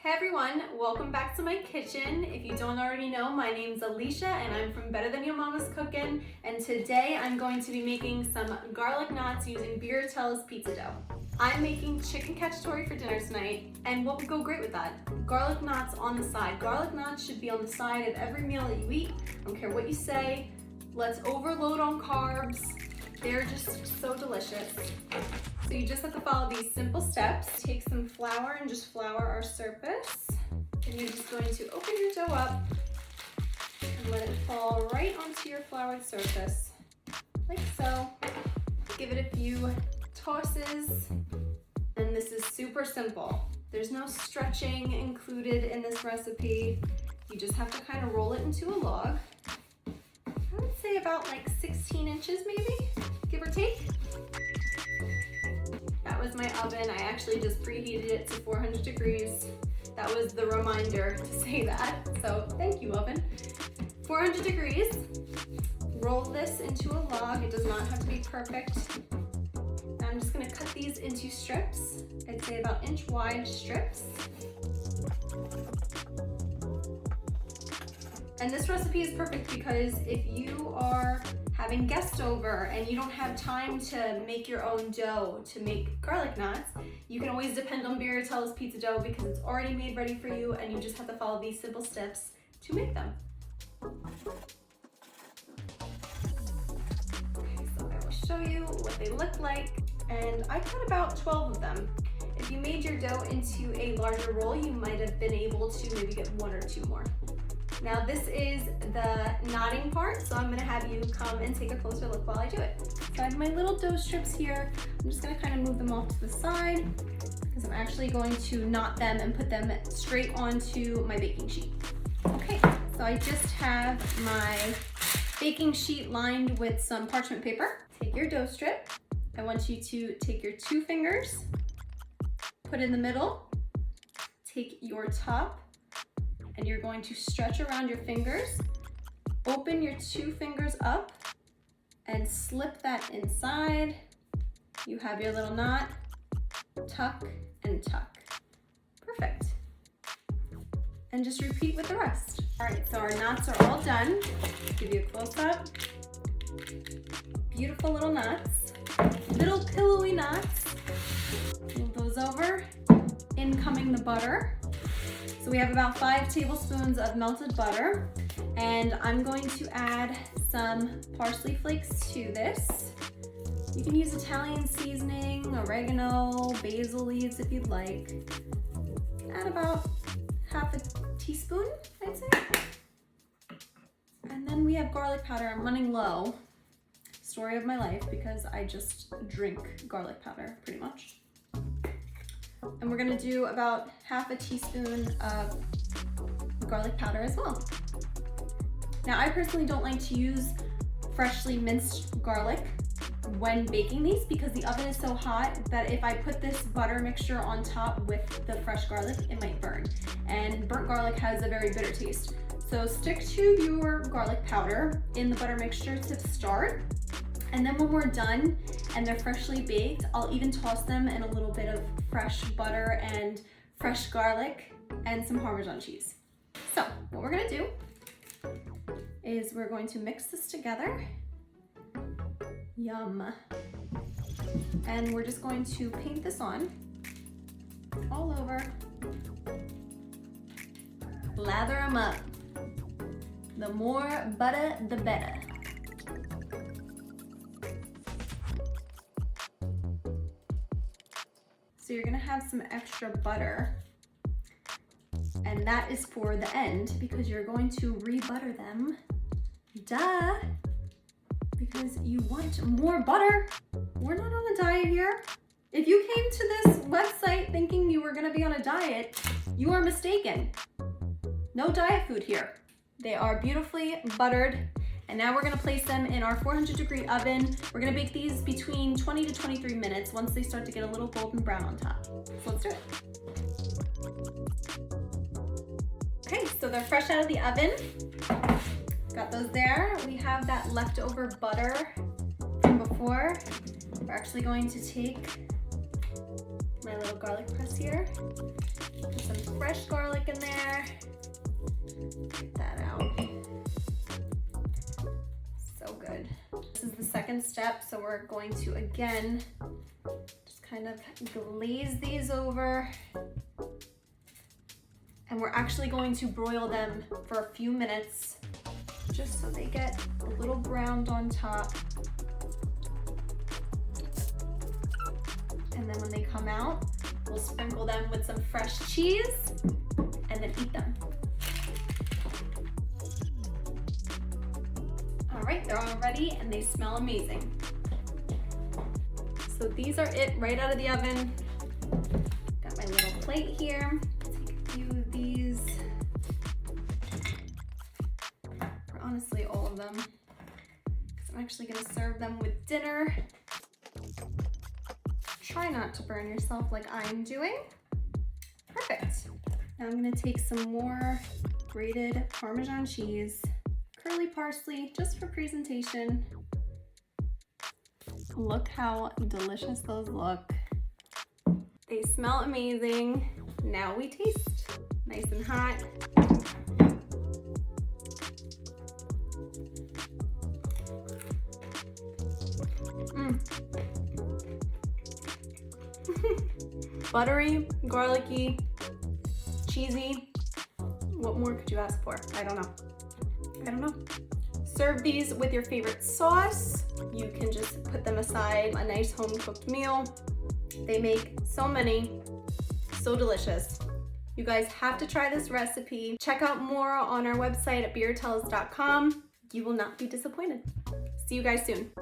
Hey everyone, welcome back to my kitchen. If you don't already know, my name's Alicia and I'm from Better Than Your Mama's Cooking, and today I'm going to be making some garlic knots using Biratella's pizza dough. I'm making chicken cacciatore for dinner tonight, and what would go great with that? Garlic knots on the side. Garlic knots should be on the side of every meal that you eat. I don't care what you say. Let's overload on carbs. They're just so delicious. So you just have to follow these simple steps. Take some flour and just flour our surface. And you're just going to open your dough up and let it fall right onto your floured surface, like so. Give it a few tosses, and this is super simple. There's no stretching included in this recipe. You just have to kind of roll it into a log. I would say about like 16 inches maybe, give or take. That was my oven. I actually just preheated it to 400 degrees. That was the reminder to say that, so thank you, oven. 400 degrees. Roll this into a log. It does not have to be perfect. Now I'm just gonna cut these into strips. I'd say about inch wide strips. And this recipe is perfect because if you are having guests over and you don't have time to make your own dough to make garlic knots, you can always depend on Biratella's pizza dough because it's already made ready for you and you just have to follow these simple steps to make them. Okay, so I will show you what they look like, and I cut about 12 of them. If you made your dough into a larger roll, you might have been able to maybe get 1 or 2 more. Now this is the knotting part, so I'm gonna have you come and take a closer look while I do it. So I have my little dough strips here. I'm just gonna kind of move them off to the side because I'm actually going to knot them and put them straight onto my baking sheet. Okay, so I just have my baking sheet lined with some parchment paper. Take your dough strip. I want you to take your 2 fingers, put in the middle, take your top, and you're going to stretch around your fingers, open your 2 fingers up, and slip that inside. You have your little knot, tuck and tuck. Perfect. And just repeat with the rest. All right, so our knots are all done. Give you a close up. Beautiful little knots, little pillowy knots. Move those over. In coming the butter. So we have about 5 tablespoons of melted butter, and I'm going to add some parsley flakes to this. You can use Italian seasoning, oregano, basil leaves if you'd like. Add about half a teaspoon, I'd say. And then we have garlic powder. I'm running low. Story of my life, because I just drink garlic powder pretty much. And we're gonna do about half a teaspoon of garlic powder as well. Now, I personally don't like to use freshly minced garlic when baking these because the oven is so hot that if I put this butter mixture on top with the fresh garlic, it might burn. And burnt garlic has a very bitter taste. So stick to your garlic powder in the butter mixture to start. And then when we're done and they're freshly baked, I'll even toss them in a little bit of fresh butter and fresh garlic and some Parmesan cheese. So what we're gonna do is we're going to mix this together. Yum. And we're just going to paint this on all over. Lather them up. The more butter, the better. So you're gonna have some extra butter, and that is for the end because you're going to re-butter them. Duh, because you want more butter. We're not on a diet here. If you came to this website thinking you were gonna be on a diet, you are mistaken. No diet food here. They are beautifully buttered. And now we're gonna place them in our 400-degree oven. We're gonna bake these between 20 to 23 minutes once they start to get a little golden brown on top. So let's do it. Okay, so they're fresh out of the oven. Got those there. We have that leftover butter from before. We're actually going to take my little garlic press here Put some fresh garlic in there. Get that out. So good. This is the second step, so we're going to again just kind of glaze these over. And we're actually going to broil them for a few minutes just so they get a little browned on top. And then when they come out, we'll sprinkle them with some fresh cheese and then eat them. All right, they're all ready and they smell amazing. So these are it right out of the oven. Got my little plate here. Take a few of these. Or honestly, all of them. Because I'm actually gonna serve them with dinner. Try not to burn yourself like I'm doing. Perfect. Now I'm gonna take some more grated Parmesan cheese, curly parsley, just for presentation. Look how delicious those look. They smell amazing. Now we taste. Nice and hot. Buttery, garlicky, cheesy. What more could you ask for? I don't know. Serve these with your favorite sauce. You can just put them aside, a nice home-cooked meal. They make so many, so delicious. You guys have to try this recipe. Check out more on our website at beardtells.com. You will not be disappointed. See you guys soon.